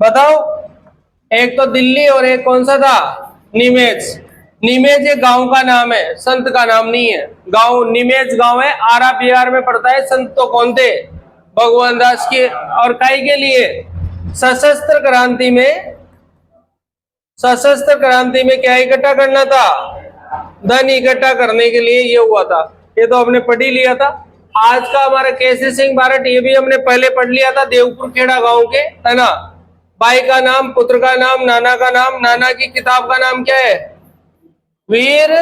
बताओ। एक तो दिल्ली और एक कौन सा था, नीमेज। नीमेज एक गांव का नाम है, संत का नाम नहीं है। गांव नीमेज गांव है, आरा बिहार में पड़ता है। संत तो कौन थे, भगवान दास के। और काई के लिए, सशस्त्र क्रांति में, सशस्त्र क्रांति में क्या इकट्ठा करना था, धन इकट्ठा करने के लिए ये हुआ था। ये तो हमने पढ़ ही लिया था। आज का हमारा केसी सिंह बारट, ये भी हमने पहले पढ़ लिया था, देवपुर खेड़ा गांव के, है ना। भाई का नाम, पुत्र का नाम, नाना का नाम, नाना की किताब का नाम क्या है, वीर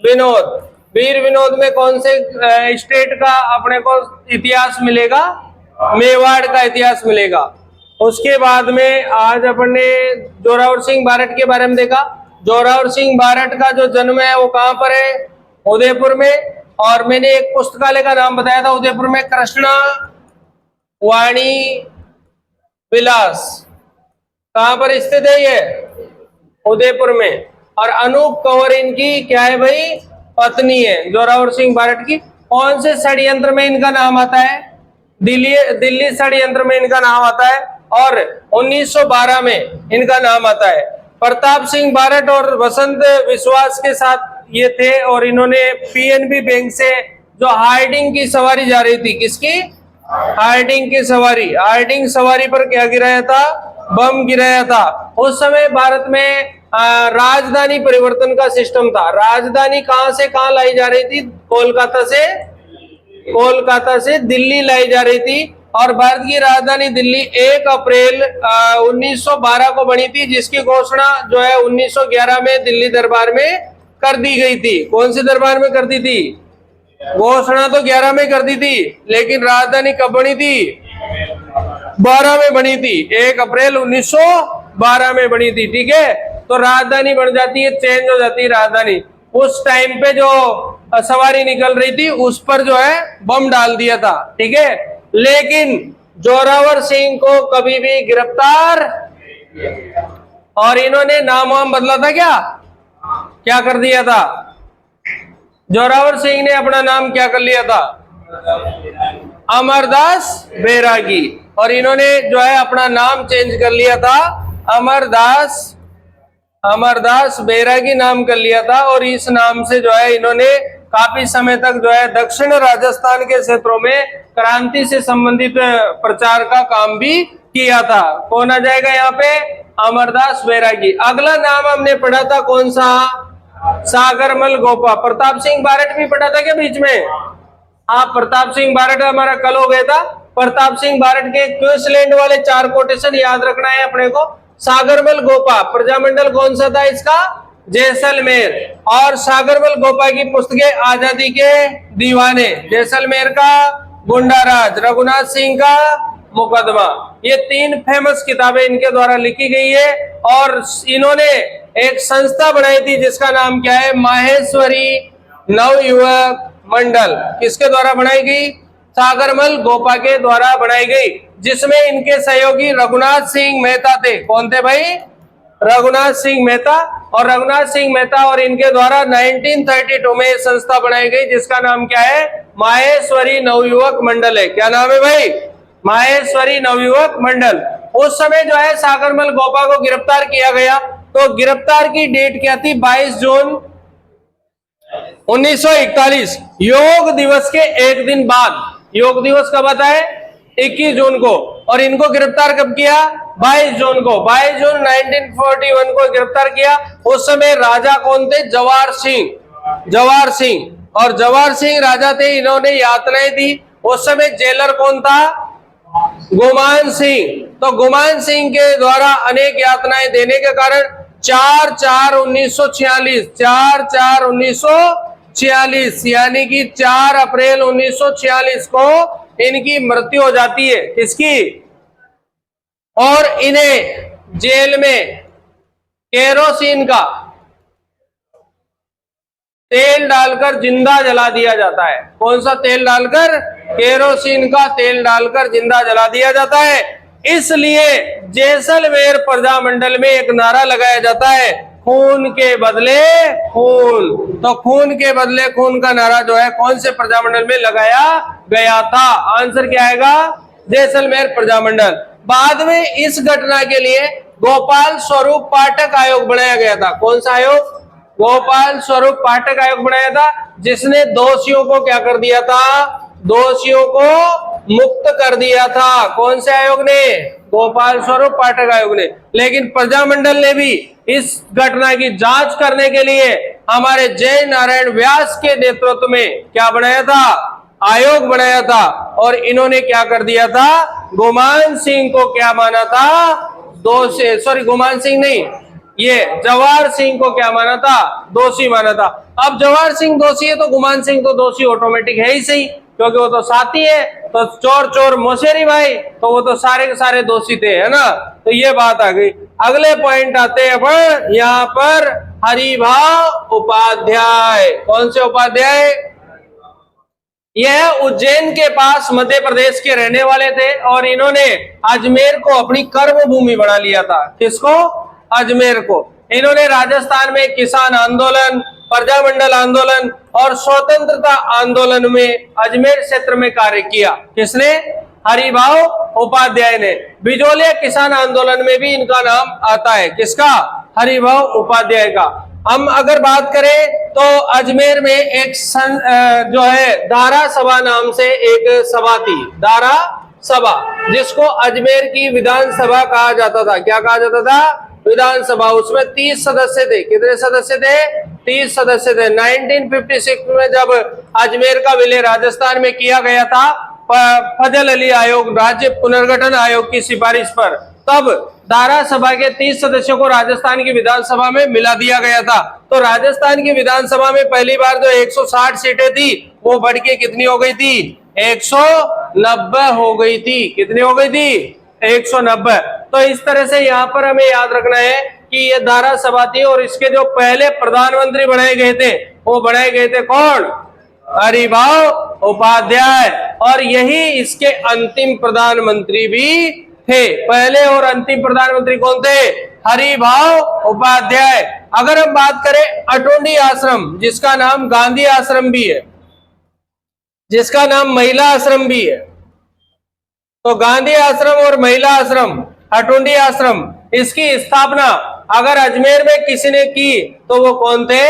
विनोद। वीर विनोद में कौन से स्टेट का अपने को इतिहास मिलेगा, मेवाड़ का इतिहास मिलेगा। उसके बाद में आज अपन ने जोरावर सिंह बारट के बारे में देखा। जोरावर सिंह बारट का जो जन्म है वो कहां पर है, उदयपुर में। और मैंने एक पुस्तकालय का नाम बताया था उदयपुर में, कृष्णा वाणी विलास। कहां पर स्थित है ये, उदयपुर में। और अनूप कंवर इनकी क्या है भाई, पत्नी है, जोरावर सिंह बारट की। कौन से षड्यंत्र में इनका नाम आता है, दिल्ली षड्यंत्र में इनका नाम आता है। और 1912 में इनका नाम आता है। प्रताप सिंह बारट और वसंत विश्वास के साथ ये थे। और इन्होंने पीएनबी बैंक से जो हार्डिंग की सवारी जा रही थी, किसकी, हार्डिंग की सवारी, हार्डिंग सवारी पर क्या गिराया था, बम गिराया था। उस समय भारत में राजधानी परिवर्तन का सिस्टम था। राजधानी कहां से कहां लाई जा रही थी, कोलकाता से दिल्ली लाई जा रही थी। और भारत की राजधानी दिल्ली 1 अप्रैल 1912 को बनी थी, जिसकी घोषणा जो है 1911 में दिल्ली दरबार में कर दी गई थी। कौन से दरबार में कर दी थी, घोषणा तो 11 में कर दी थी, लेकिन राजधानी कब बनी थी, 12 में बनी थी। 1 अप्रैल 1912 में बनी थी, ठीक है। तो राजधानी बन जाती है, चेंज हो जाती है राजधानी। उस टाइम पे जो सवारी निकल रही थी उस पर जो है बम डाल दिया था, ठीक है। लेकिन जोरावर सिंह को कभी भी गिरफ्तार, और इन्होंने नाम वाम बदला था, क्या कर दिया था, जोरावर सिंह ने अपना नाम क्या कर लिया था, अमरदास बैरागी। और इन्होंने जो है अपना नाम चेंज कर लिया था, अमरदास बैरागी नाम कर लिया था। और इस नाम से जो है इन्होंने काफी समय तक जो है दक्षिण राजस्थान के क्षेत्रों में क्रांति से संबंधित प्रचार का काम भी किया था। कौन आ जाएगा यहाँ पे, अमरदास बैरागी। अगला नाम हमने पढ़ा था कौन सा, सागरमल गोपा। प्रताप सिंह बारट भी पढ़ा था क्या बीच में, हाँ, प्रताप सिंह बारट हमारा कल हो गया था। प्रताप सिंह बारट के क्वींसलैंड वाले 4 कोटेशन याद रखना है अपने को। सागरमल गोपा, प्रजामंडल कौन सा था इसका, जैसलमेर। और सागरमल गोपा की पुस्तकें आजादी के दीवाने, जैसलमेर का गुंडाराज, रघुनाथ सिंह का मुकदमा, ये 3 फेमस किताबें इनके द्वारा लिखी गई है। और इन्होंने एक संस्था बनाई थी जिसका नाम क्या है, माहेश्वरी नवयुवक मंडल। किसके द्वारा बनाई गई, सागरमल गोपा के द्वारा बनाई गई, जिसमें इनके सहयोगी रघुनाथ सिंह मेहता थे। कौन थे भाई, रघुनाथ सिंह मेहता। और रघुनाथ सिंह मेहता और इनके द्वारा 1932 में संस्था बनाई गई जिसका नाम क्या है, माहेश्वरी नवयुवक मंडल है। क्या नाम है भाई, माहेश्वरी नवयुवक मंडल। उस समय जो है सागरमल गोपा को गिरफ्तार किया गया। तो गिरफ्तार की डेट क्या थी, 22 जून 1941, योग दिवस के एक दिन बाद। योग दिवस कब आता है, 21 जून को। और इनको गिरफ्तार कब किया, 22 जून को। 22 जून 1941 को गिरफ्तार किया। उस समय राजा कौन थे, जवाहर सिंह। और जवाहर सिंह राजा थे, इन्होंने यातनाएं दी। उस समय जेलर कौन था, गुमान सिंह। तो गुमान सिंह के द्वारा अनेक यातनाएं देने के कारण 4/4/1946 यानी कि 4 अप्रैल 1946 को इनकी मृत्यु हो जाती है। किसकी, और इन्हें जेल में केरोसिन का तेल डालकर जिंदा जला दिया जाता है। कौन सा तेल डालकर, केरोसिन का तेल डालकर जिंदा जला दिया जाता है। इसलिए जैसलमेर प्रजामंडल में एक नारा लगाया जाता है, खून के बदले खून। तो खून के बदले खून का नारा जो है कौन से प्रजामंडल में लगाया गया था, आंसर क्या आएगा, जैसलमेर प्रजामंडल। बाद में इस घटना के लिए गोपाल स्वरूप पाठक आयोग बनाया गया था। कौन सा आयोग? गोपाल स्वरूप पाठक आयोग बनाया था, जिसने दोषियों को क्या कर दिया था? दोषियों को मुक्त कर दिया था। कौन से आयोग ने? गोपाल स्वरूप पाठक आयोग ने। लेकिन प्रजामंडल ने भी इस घटना की जांच करने के लिए हमारे जय नारायण व्यास के नेतृत्व में क्या बनाया था? आयोग बनाया था। और इन्होंने क्या कर दिया था? गुमान सिंह को क्या माना था? दोषी, सॉरी गुमान सिंह नहीं, ये जवाहर सिंह को क्या माना था? दोषी माना था। अब जवाहर सिंह दोषी है तो गुमान सिंह तो दोषी ऑटोमेटिक है ही सही, क्योंकि वो तो साथी है। तो चोर चोर मोशेरी भाई, तो वो तो सारे के सारे दोषी थे, है ना। तो ये बात आ गई। अगले पॉइंट आते हैं अपन यहाँ पर, हरिभाव उपाध्याय। कौन से उपाध्याय? यह उज्जैन के पास मध्य प्रदेश के रहने वाले थे और इन्होंने अजमेर को अपनी कर्म भूमि बना लिया था। किसको? अजमेर को। इन्होंने राजस्थान में किसान आंदोलन, प्रजामंडल आंदोलन और स्वतंत्रता आंदोलन में अजमेर क्षेत्र में कार्य किया। किसने? हरिभाव उपाध्याय ने। बिजोलिया किसान आंदोलन में भी इनका नाम आता है। किसका? हरिभाव उपाध्याय का। हम अगर बात करें तो अजमेर में एक जो है दारा सभा नाम से एक सभा थी, दारा सभा, जिसको अजमेर की विधानसभा कहा जाता था। क्या कहा जाता था? विधानसभा। उसमें 30 सदस्य थे। कितने सदस्य थे? 30 सदस्य थे। 1956 में जब अजमेर का विलय राजस्थान में किया गया था फजल अली आयोग, राज्य पुनर्गठन आयोग की सिफारिश पर, तब दारा सभा के 30 सदस्यों को राजस्थान की विधानसभा में मिला दिया गया था। तो राजस्थान की विधानसभा में पहली बार जो 160 सीटें थी वो बढ़ के कितनी हो गई थी? 190 हो गई थी। कितनी हो गई थी? 190। तो इस तरह से यहाँ पर हमें याद रखना है कि ये दारा सभा थी और इसके जो पहले प्रधानमंत्री बनाए गए थे वो बनाए गए थे कौन? हरिभाव उपाध्याय। और यही इसके अंतिम प्रधानमंत्री भी थे। पहले और अंतिम प्रधानमंत्री कौन थे? हरिभाव उपाध्याय। अगर हम बात करें अटोंडी आश्रम, जिसका नाम गांधी आश्रम भी है, जिसका नाम महिला आश्रम भी है, तो गांधी आश्रम और महिला आश्रम, अटोंडी आश्रम, इसकी स्थापना अगर अजमेर में किसी ने की तो वो कौन थे?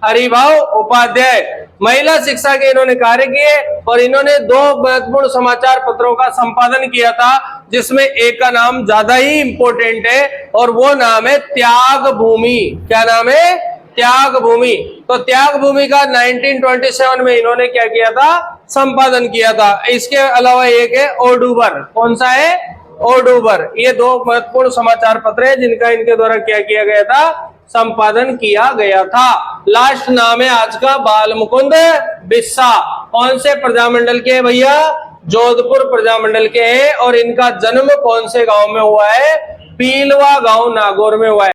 हरिभाव उपाध्याय। महिला शिक्षा के इन्होंने कार्य किए और इन्होंने 2 महत्वपूर्ण समाचार पत्रों का संपादन किया था, जिसमें एक का नाम ज्यादा ही इंपॉर्टेंट है और वो नाम है त्याग भूमि। क्या नाम है? त्याग भूमि। तो त्याग भूमि का 1927 में इन्होंने क्या किया था? संपादन किया था। इसके अलावा एक है ओडुबर। कौन सा है? ओडुबर। ये 2 महत्वपूर्ण समाचार पत्र है जिनका इनके द्वारा क्या किया गया था? संपादन किया गया था। लास्ट नाम है आज का बाल मुकुंद बिस्सा। कौन से प्रजामंडल के हैं भैया? जोधपुर प्रजामंडल के हैं। और इनका जन्म कौन से गांव में हुआ है? पीलवा गांव नागौर में हुआ है।